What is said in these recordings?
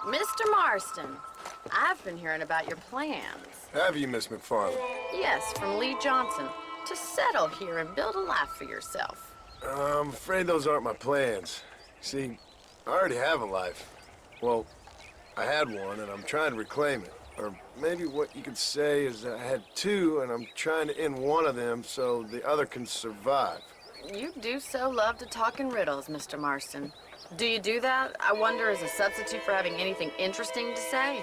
Mr. Marston, I've been hearing about your plans. Have you, Miss McFarland? Yes, from Lee Johnson, to settle here and build a life for yourself. I'm afraid those aren't my plans. See, I already have a life. Well, I had one, and I'm trying to reclaim it. Or maybe what you could say is that I had two, and I'm trying to end one of them so the other can survive. You do so love to talk in riddles, Mr. Marston. Do you do that, I wonder, as a substitute for having anything interesting to say?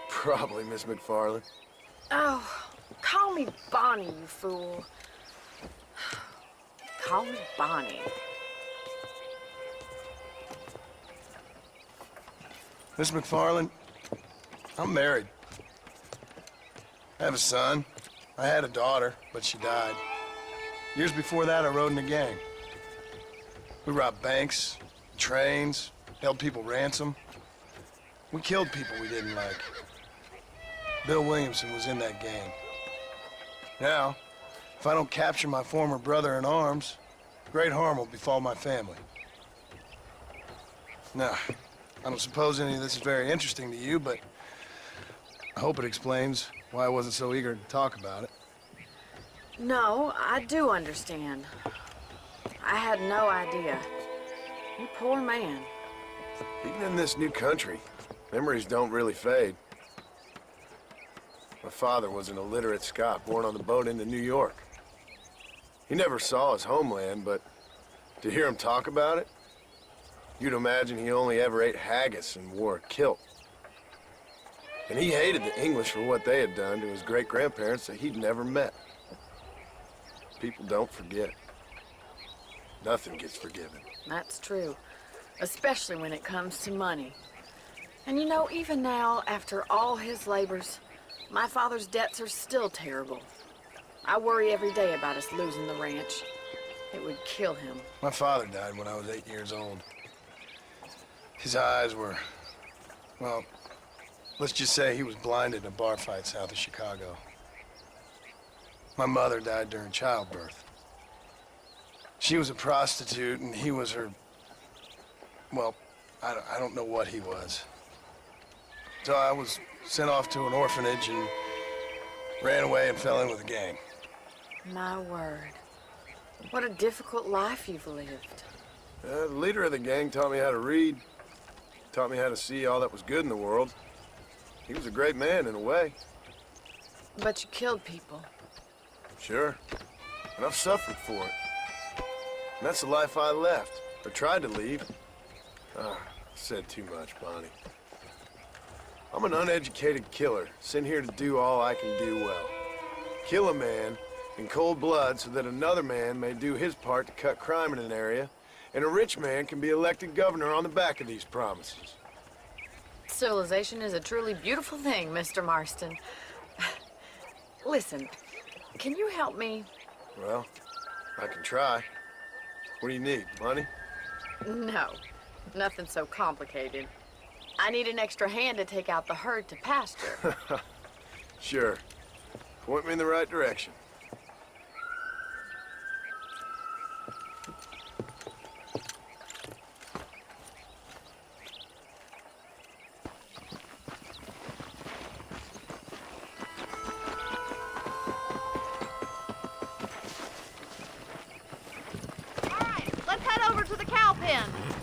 Probably, Miss McFarland. Oh, call me Bonnie, you fool. Call me Bonnie. Miss McFarland, I'm married. I have a son. I had a daughter, but she died. Years before that, I rode in a gang. We robbed banks, trains, held people ransom. We killed people we didn't like. Bill Williamson was in that gang. Now, if I don't capture my former brother in arms, great harm will befall my family. Now, I don't suppose any of this is very interesting to you, but I hope it explains why I wasn't so eager to talk about it. No, I do understand. I had no idea. You poor man. Even in this new country, memories don't really fade. My father was an illiterate Scot born on the boat into New York. He never saw his homeland, but to hear him talk about it, you'd imagine he only ever ate haggis and wore a kilt. And he hated the English for what they had done to his great-grandparents that he'd never met. People don't forget. Nothing gets forgiven. That's true, especially when it comes to money. And you know, even now, after all his labors, my father's debts are still terrible. I worry every day about us losing the ranch. It would kill him. My father died when I was 8 years old. His eyes were, well, let's just say he was blinded in a bar fight south of Chicago. My mother died during childbirth. She was a prostitute, and he was her, well, I don't know what he was. So I was sent off to an orphanage and ran away and fell in with a gang. My word. What a difficult life you've lived. The leader of the gang taught me how to read, taught me how to see all that was good in the world. He was a great man in a way. But you killed people. Sure, and I've suffered for it. And that's the life I left, or tried to leave. Ah, said too much, Bonnie. I'm an uneducated killer, sent here to do all I can do well. Kill a man in cold blood so that another man may do his part to cut crime in an area, and a rich man can be elected governor on the back of these promises. Civilization is a truly beautiful thing, Mr. Marston. Listen, can you help me? Well, I can try. What do you need, money? No, nothing so complicated. I need an extra hand to take out the herd to pasture. Sure. Point me in the right direction.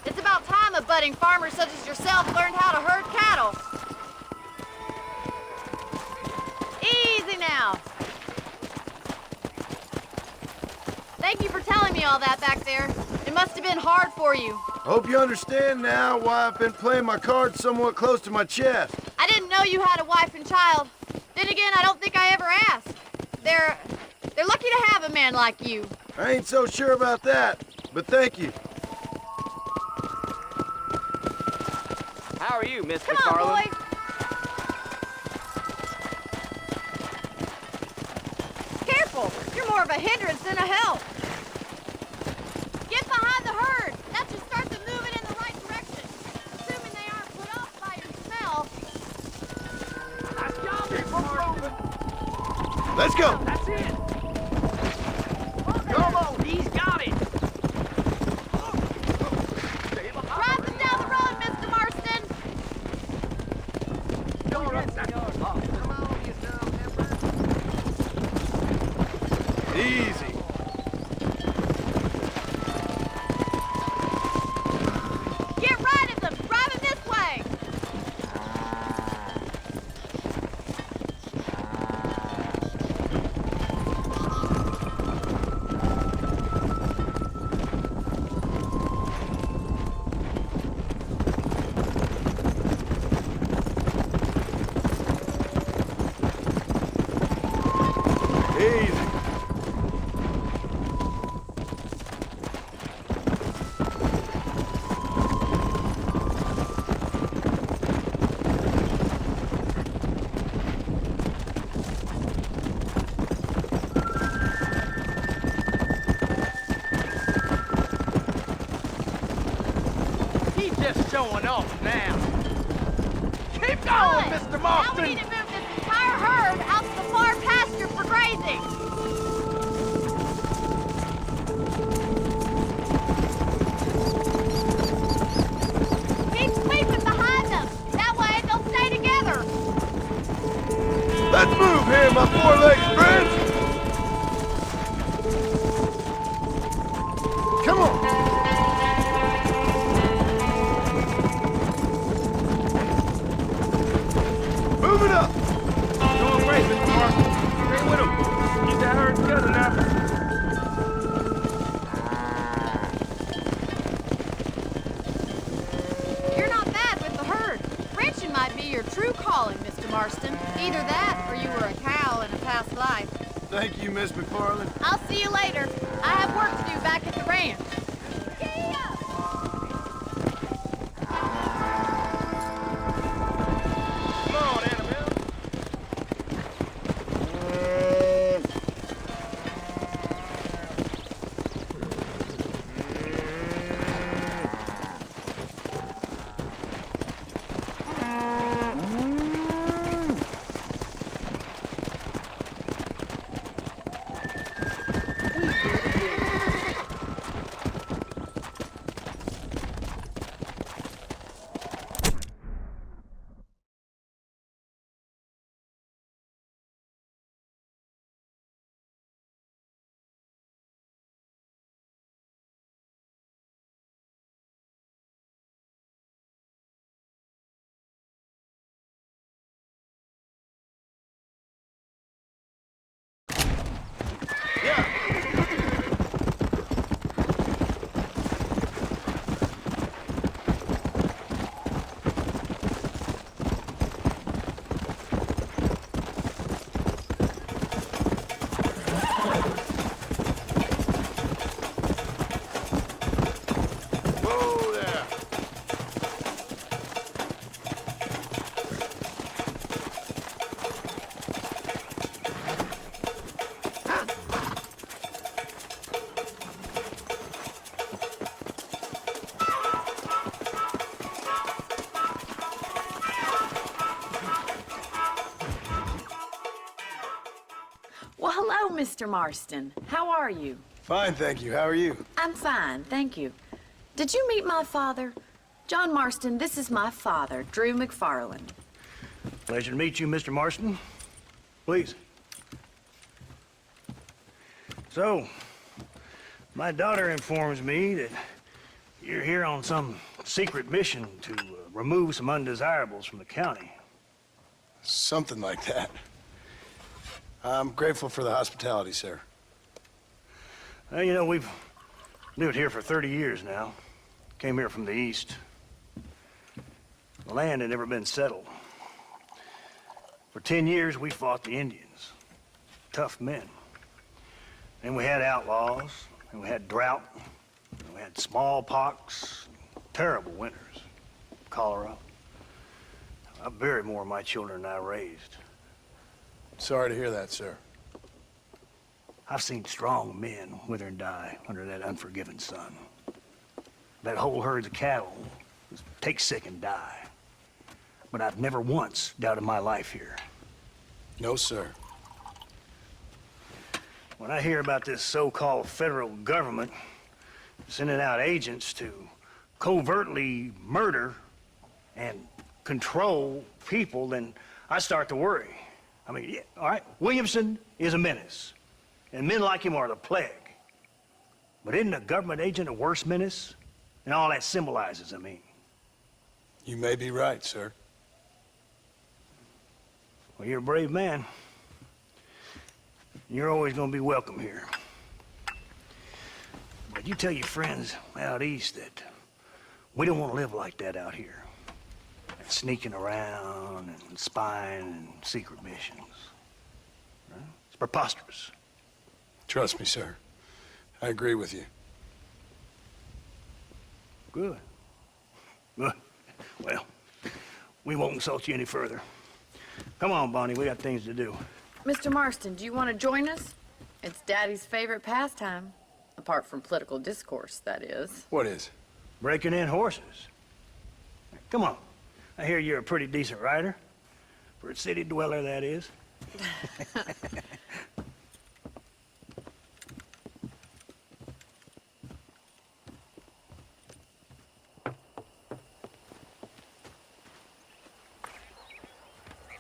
It's about time a budding farmer such as yourself learned how to herd cattle. Easy now. Thank you for telling me all that back there. It must have been hard for you. I hope you understand now why I've been playing my cards somewhat close to my chest. I didn't know you had a wife and child. Then again, I don't think I ever asked. They're lucky to have a man like you. I ain't so sure about that, but thank you. How are you, Miss Come McFarland? on, boy. Careful. You're more of a hindrance than a help. Get behind the herd. That should start them moving in the right direction. Assuming they aren't put off by your smell. Nice job, Keep Miss moving. Let's go. That's it. Come on, he's got it. Drive them down the road, Mr. Marston. Easy. Get right at them! Drive them this way! Easy. He's just showing off now. Keep going, Good. Mr. Now we Marston! need to move this entire herd out to the far pasture for grazing. Keep sweeping behind them. That way they'll stay together. Let's move here, my four-legged friends. Come on. Move it up. Doing great, Mr. Marston. Stay with him. Keep that herd together now. You're not bad with the herd. Ranching might be your true calling, Mr. Marston. Either that or you were a cow in a past life. Thank you, Miss McFarland. I'll see you later. I have work to do back at the ranch. Come on, Annabelle. Whoa there. Well, hello, Mr. Marston. How are you? Fine, thank you. How are you? I'm fine, thank you. Did you meet my father? John Marston, this is my father, Drew McFarland. Pleasure to meet you, Mr. Marston. Please. So, my daughter informs me that you're here on some secret mission to remove some undesirables from the county. Something like that. I'm grateful for the hospitality, sir. Well, you know, we've lived here for 30 years now. Came here from the east. The land had never been settled. For 10 years, we fought the Indians. Tough men. Then we had outlaws, and we had drought, and we had smallpox, terrible winters, cholera. I buried more of my children than I raised. Sorry to hear that, sir. I've seen strong men wither and die under that unforgiving sun. That whole herds of cattle just take sick and die. But I've never once doubted my life here. No, sir. When I hear about this so-called federal government sending out agents to covertly murder and control people, then I start to worry. I mean, yeah, all right, Williamson is a menace, and men like him are the plague. But isn't a government agent a worse menace? And all that symbolizes, I mean. You may be right, sir. Well, you're a brave man. You're always gonna be welcome here. But you tell your friends out east that we don't want to live like that out here. Sneaking around and spying and secret missions. Right? It's preposterous. Trust me, sir. I agree with you. Good. Good. Well, we won't insult you any further. Come on, Bonnie, we got things to do. Mr. Marston, do you want to join us? It's Daddy's favorite pastime. Apart from political discourse, that is. What is? Breaking in horses. Come on. I hear you're a pretty decent rider. For a city dweller, that is.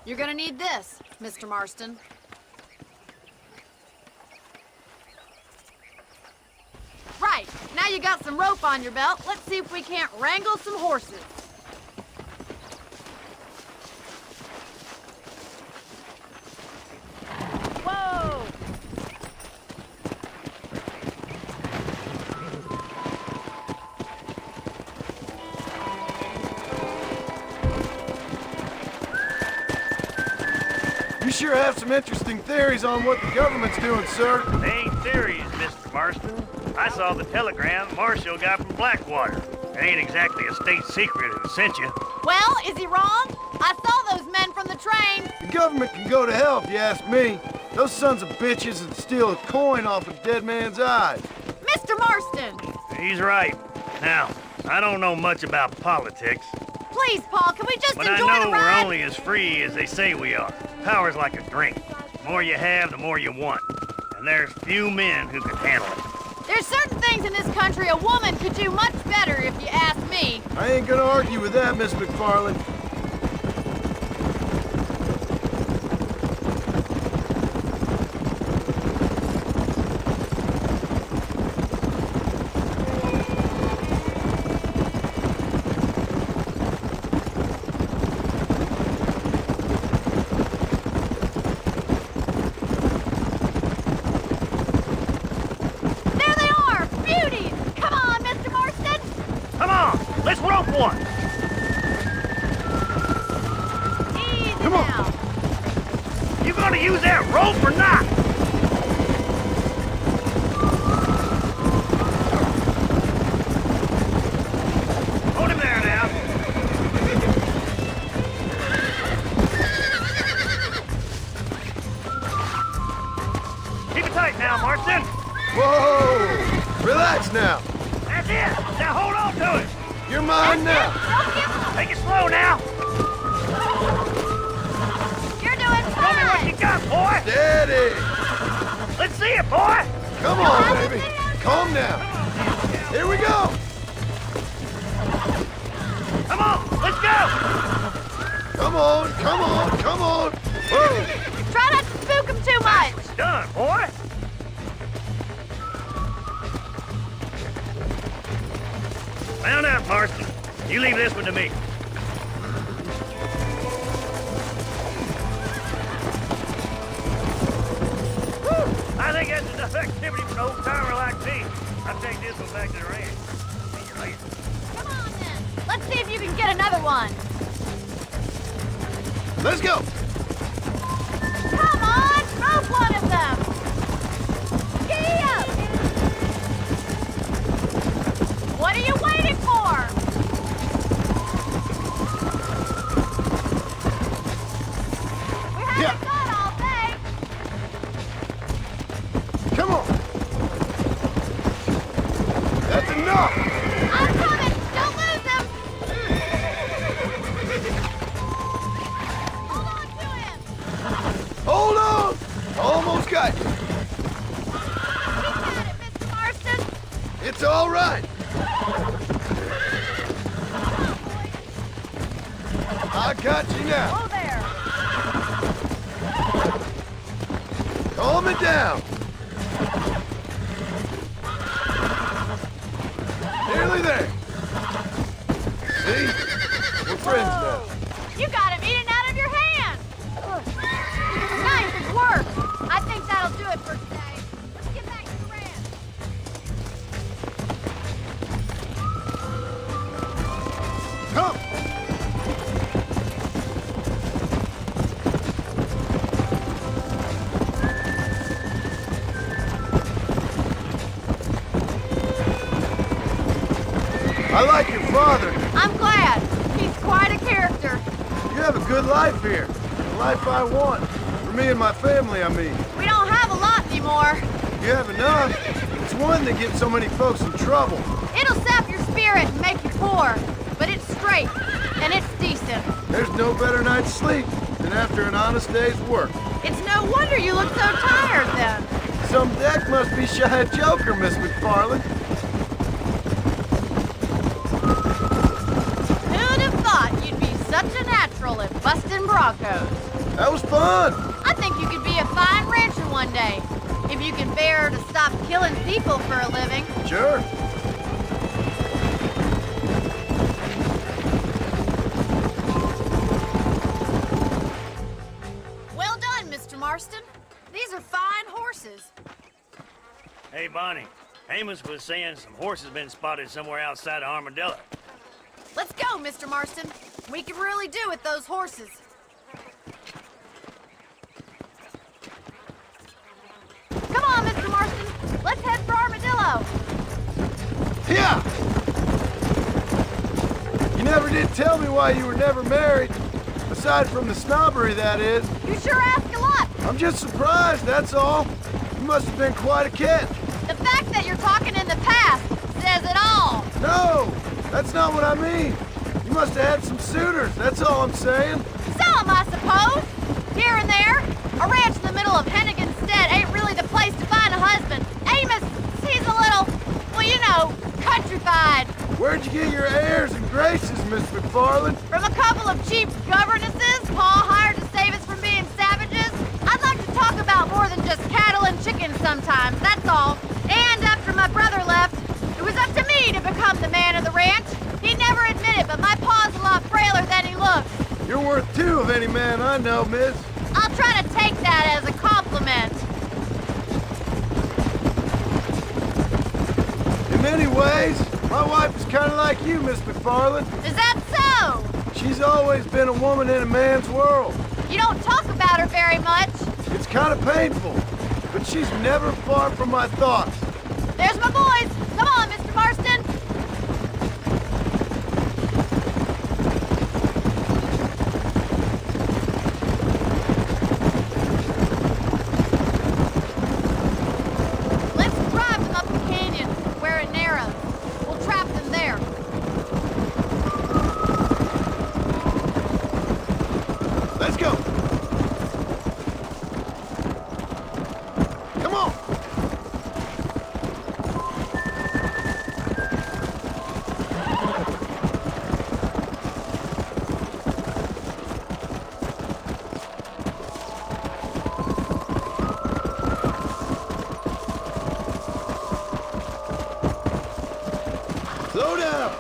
You're gonna need this, Mr. Marston. Right, now you got some rope on your belt, let's see if we can't wrangle some horses. Whoa! You sure have some interesting theories on what the government's doing, sir. They ain't theories, Mr. Marston. I saw the telegram Marshall got from Blackwater. It ain't exactly a state secret if it sent you. Well, is he wrong? I saw those men from the train. The government can go to hell if you ask me. Those sons of bitches would steal a coin off a dead man's eyes. Mr. Marston! He's right. Now, I don't know much about politics, Please, Paul, can we just but I enjoy know the we're ride? only as free as they say we are. Power's like a drink. The more you have, the more you want. And there's few men who can handle it. There's certain things in this country a woman could do much better if you ask me. I ain't gonna argue with that, Miss McFarland. There they are! Beauties! Come on, Mr. Marston! Come on, let's rope one. Easy Come on. now. You gonna use that rope or not? Hold him there now. Keep it tight now, Marston. Whoa! Relax now. That's it. Now hold on to it. You're mine now. Don't give Take it slow now. You're doing Show me what fine! you got, boy. Steady. Let's see it, boy. Come on, baby. Calm down. Here we go. Come on, let's go. Come on, come on, come on. Whoa. Try not to spook him too much! Done, boy. Found out, Marston. You leave this one to me. I think that's enough activity for an old timer like me. I'll take this one back to the ranch. See you later. Come on then! Let's see if you can get another one! Let's go. Come on! Rope one of them! Giddy up! What are you waiting for? We haven't Yeah. gone all day! Come on. That's enough. I'm coming! Don't lose him! Hold on to him! Hold on. Almost got you. Keep at it, Mr. Marston! It's all right. I got you now. Oh, there! Calm it down. Nearly there. See? We're friends now. You got him eating out of your hand! Nice work! I think that'll do it for today. Let's get back to the ranch. Come! I like your father. I'm glad. He's quite a character. You have a good life here. The life I want. For me and my family, I mean. We don't have a lot anymore. You have enough. It's one that gets so many folks in trouble. It'll sap your spirit and make you poor. But it's straight, and it's decent. There's no better night's sleep than after an honest day's work. It's no wonder you look so tired then. Some deck must be shy of Joker, Miss McFarland. Who'd have thought you'd be such a natural at busting Broncos? That was fun. I think you could be a fine rancher one day. If you can bear to stop killing people for a living. Sure. Well done, Mr. Marston. These are fine horses. Hey, Bonnie. Amos was saying some horses been spotted somewhere outside of Armadillo. Let's go, Mr. Marston. We can really do with those horses. Come on, Mr. Marston. Let's head for Armadillo. Yeah. You never did tell me why you were never married. Aside from the snobbery, that is. You sure ask a lot. I'm just surprised, that's all. You must have been quite a catch. The fact that you're talking in the past says it all. No, that's not what I mean. You must have had some suitors, that's all I'm saying. Some, I suppose. Here and there. A ranch in the middle of Hennigan's Stead ain't really the place to find a husband. Amos, he's a little, well, you know, countrified. Where'd you get your airs and graces, Miss McFarland? From a couple of cheap governesses Pa hired to save us from being savages. I'd like to talk about more than just cattle and chickens sometimes, that's all. And after my brother left, it was up to me to become the man of the ranch. He never admitted, but my pa's a lot frailer than he looks. You're worth two of any man I know, miss. I'll try to take that as a compliment. In many ways, my wife is kind of like you, Miss McFarland. Is that so? She's always been a woman in a man's world. You don't talk about her very much. It's kind of painful, but she's never far from my thoughts. There's my boys. Come on, Mr. Marston. Let's drive them up the canyon where it narrows. We'll trap them there. Let's go. Come on. Slow down.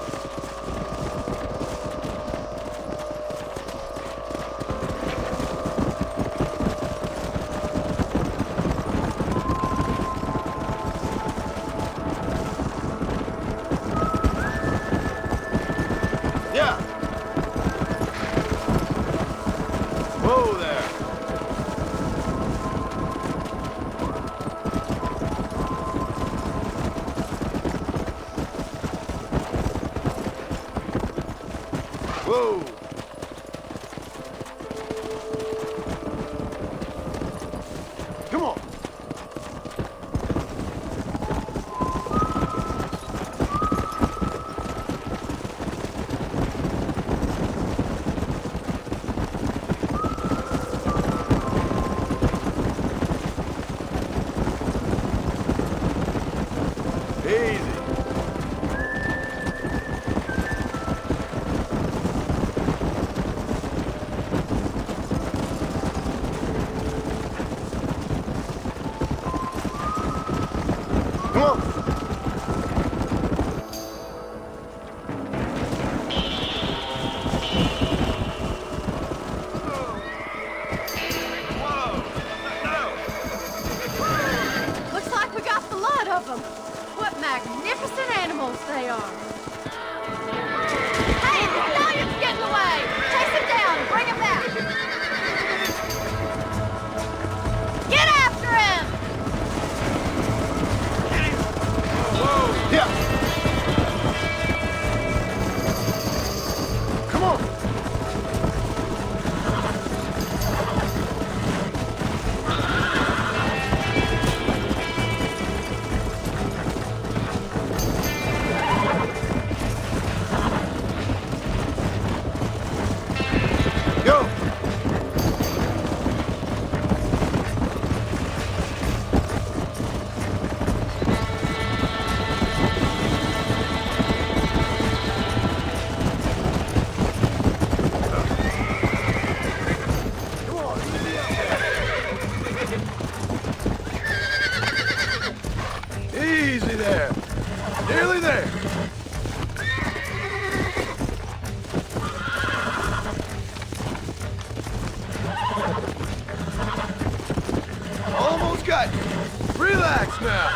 now.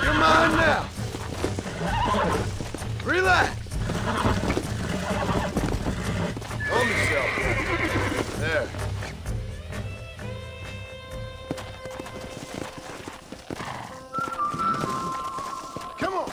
You're mine now. Relax. Hold yourself. There. Come on.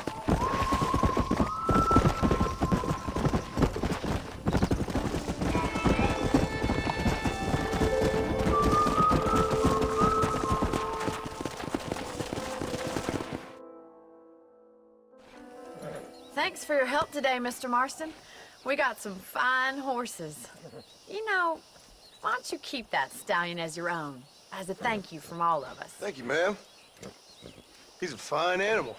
Thanks for your help today, Mr. Marston. We got some fine horses. You know, why don't you keep that stallion as your own, as a thank you from all of us? Thank you, ma'am. He's a fine animal.